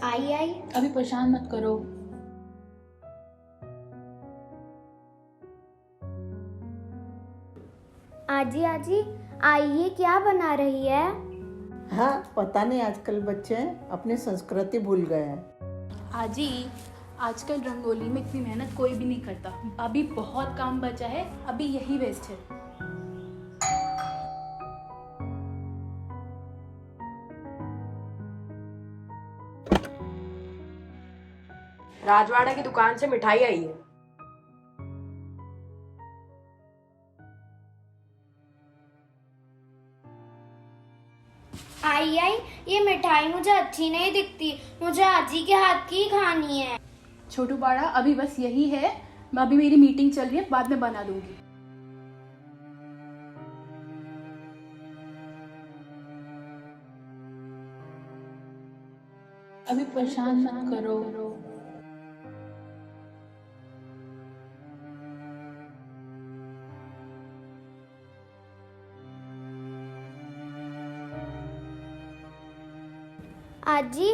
आई आई। अभी परेशान मत करो। आजी आजी आइए, क्या बना रही है? हाँ, पता नहीं आजकल बच्चे अपनी संस्कृति भूल गए हैं। आजी, आजकल रंगोली में इतनी मेहनत कोई भी नहीं करता। अभी बहुत काम बचा है, अभी यही वेस्ट है। राजवाड़ा की दुकान से मिठाई आई है। आई आई, ये मिठाई मुझे अच्छी नहीं दिखती, मुझे आजी के हाथ की ही खानी है। छोटू बाड़ा, अभी बस यही है। अभी मेरी मीटिंग चल रही है, बाद में बना दूंगी। अभी परेशान मत करो। आजी,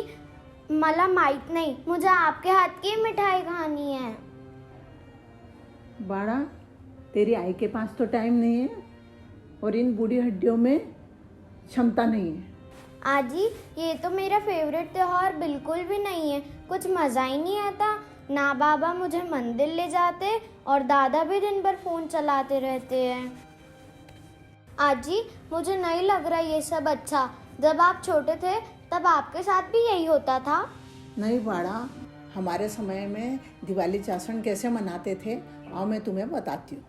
मला माहित नहीं, मुझे आपके हाथ की मिठाई खानी है। बाड़ा, तेरी आई के पास तो टाइम नहीं है और इन बूढ़ी हड्डियों में क्षमता नहीं है। आजी, ये तो मेरा फेवरेट त्योहार बिल्कुल भी नहीं है, कुछ मज़ा ही नहीं आता। ना बाबा मुझे मंदिर ले जाते और दादा भी दिन भर फ़ोन चलाते रहते हैं। आजी, मुझे नहीं लग रहा ये सब अच्छा। जब आप छोटे थे तब आपके साथ भी यही होता था। नहीं बाड़ा, हमारे समय में दिवाली जासन कैसे मनाते थे, आओ मैं तुम्हें बताती हूँ।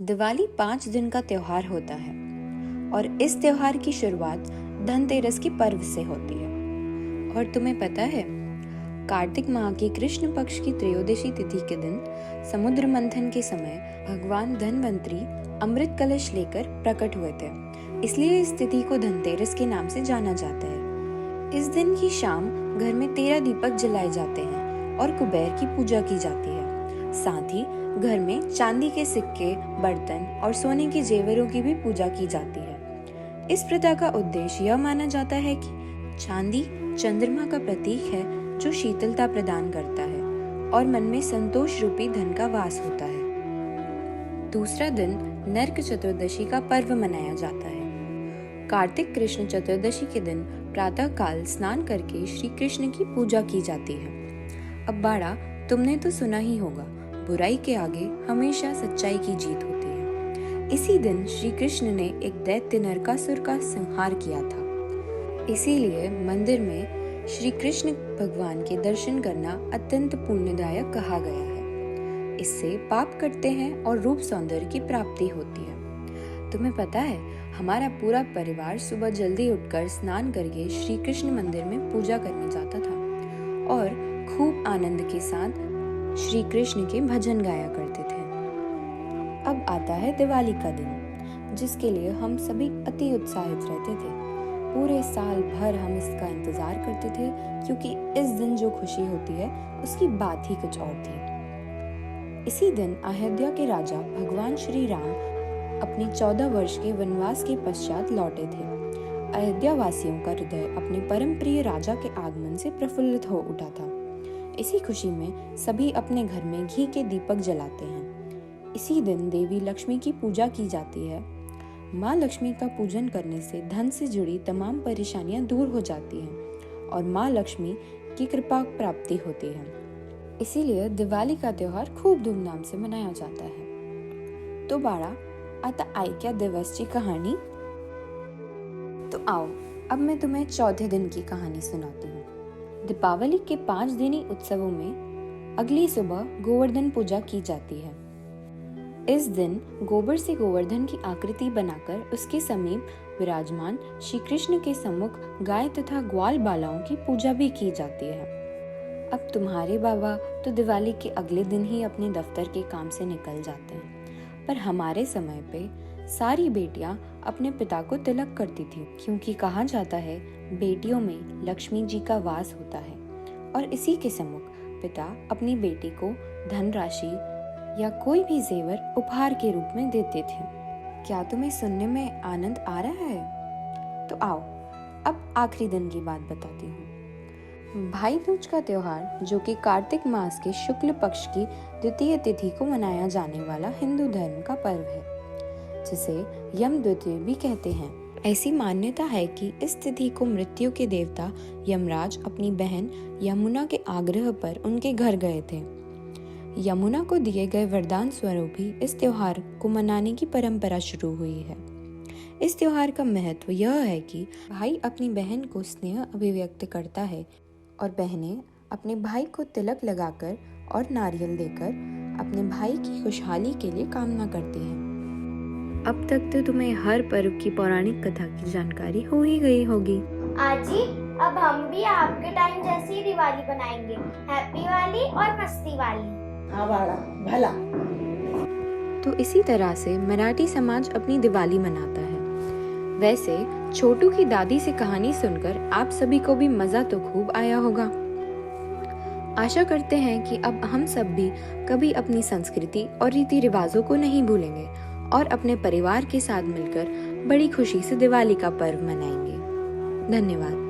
दिवाली 5 दिन का त्योहार होता है और इस त्योहार की शुरुआत धनतेरस की पर्व से होती है। और तुम्हें पता है, कार्तिक माह की कृष्ण पक्ष की त्रयोदशी तिथि के दिन समुद्र मंथन के समय भगवान धनवंतरी अमृत कलश लेकर प्रकट हुए थे, इसलिए इस तिथि को धनतेरस के नाम से जाना जाता है। इस दिन की शाम घर में 13 दीपक जलाए जाते हैं और कुबेर की पूजा की जाती है। साथ ही घर में चांदी के सिक्के, बर्तन और सोने के जेवरों की भी पूजा की जाती है। इस प्रथा का उद्देश्य यह माना जाता है कि चांदी चंद्रमा का प्रतीक है जो शीतलता प्रदान करता है और मन में संतोष रूपी धन का वास होता है। दूसरा दिन नरक चतुर्दशी का पर्व मनाया जाता है। कार्तिक कृष्ण चतुर्दशी के दिन प्रातः काल स्नान करके श्री कृष्ण की पूजा की जाती है। अब बाड़ा, तुमने तो सुना ही होगा, बुराई के आगे हमेशा सच्चाई की जीत होती है। इसी दिन श्री कृष्ण ने एक दैत्य नरकासुर का संहार किया था। इसीलिए मंदिर में श्री कृष्ण भगवान के दर्शन करना अत्यंत पुण्यदायक कहा गया है। इससे पाप कटते हैं और रूप सौंदर्य की प्राप्ति होती है। तुम्हें पता है, हमारा पूरा परिवार सुबह जल्दी उठकर स्नान करके श्री कृष्ण मंदिर में पूजा करने जाता था और खूब आनंद के साथ श्री कृष्ण के भजन गाया करते थे। अब आता है दिवाली का दिन, जिसके लिए हम सभी अति उत्साहित रहते थे। पूरे साल भर हम इसका इंतजार करते थे, क्योंकि इस दिन जो खुशी होती है उसकी बात ही कुछ और थी। इसी दिन अयोध्या के राजा भगवान श्री राम अपने 14 वर्ष के वनवास के पश्चात लौटे थे। अयोध्या वासियों का हृदय अपने परम प्रिय राजा के आगमन से प्रफुल्लित हो उठा था। इसी खुशी में सभी अपने घर में घी के दीपक जलाते हैं। इसी दिन देवी लक्ष्मी की पूजा की जाती है। माँ लक्ष्मी का पूजन करने से धन से जुड़ी तमाम परेशानियां दूर हो जाती हैं और माँ लक्ष्मी की कृपा प्राप्ति होती है। इसीलिए दिवाली का त्योहार खूब धूमधाम से मनाया जाता है। तो बाड़ा, आता आई क्या दिवस की कहानी? तो आओ, अब मैं तुम्हें चौथे दिन की कहानी सुनाती हूँ। दीपावली के 5 दिनी उत्सवों में अगली सुबह गोवर्धन पूजा की जाती है। इस दिन गोबर से गोवर्धन की आकृति बनाकर उसके समीप विराजमान श्री कृष्ण के सम्मुख गाय तथा ग्वाल बालाओं की पूजा भी की जाती है। अब तुम्हारे बाबा तो दिवाली के अगले दिन ही अपने दफ्तर के काम से निकल जाते हैं, पर हमारे समय पे सारी बेटियां अपने पिता को तिलक करती थी, क्योंकि कहा जाता है बेटियों में लक्ष्मी जी का वास होता है और इसी के सम्मुख पिता अपनी बेटी को धनराशि या कोई भी जेवर उपहार के रूप में देते थे। क्या तुम्हें सुनने में आनंद आ रहा है? तो आओ, अब आखिरी दिन की बात बताती हूँ। भाई दूज का त्योहार, जो कि कार्तिक मास के शुक्ल पक्ष की द्वितीय तिथि को मनाया जाने वाला हिंदू धर्म का पर्व है, जिसे यम द्वितीया भी कहते हैं। ऐसी मान्यता है कि इस तिथि को मृत्यु के देवता यमराज अपनी बहन यमुना के आग्रह पर उनके घर गए थे। यमुना को दिए गए वरदान स्वरूप ही इस त्योहार को मनाने की परंपरा शुरू हुई है। इस त्योहार का महत्व यह है कि भाई अपनी बहन को स्नेह अभिव्यक्त करता है और बहनें अपने भाई को तिलक लगाकर और नारियल देकर अपने भाई की खुशहाली के लिए कामना करती हैं। अब तक तो तुम्हें हर पर्व की पौराणिक कथा की जानकारी हो ही गई होगी। आजी, अब हम भी आपके टाइम जैसी दिवाली बनाएंगे, हैप्पी वाली और मस्ती वाली। हाँ बाड़ा, भला। तो इसी तरह से मराठी समाज अपनी दिवाली मनाता है। वैसे छोटू की दादी से कहानी सुनकर आप सभी को भी मजा तो खूब आया होगा। आशा करते हैं कि अब हम सब भी कभी अपनी संस्कृति और रीति रिवाजों को नहीं भूलेंगे और अपने परिवार के साथ मिलकर बड़ी खुशी से दिवाली का पर्व मनाएंगे। धन्यवाद।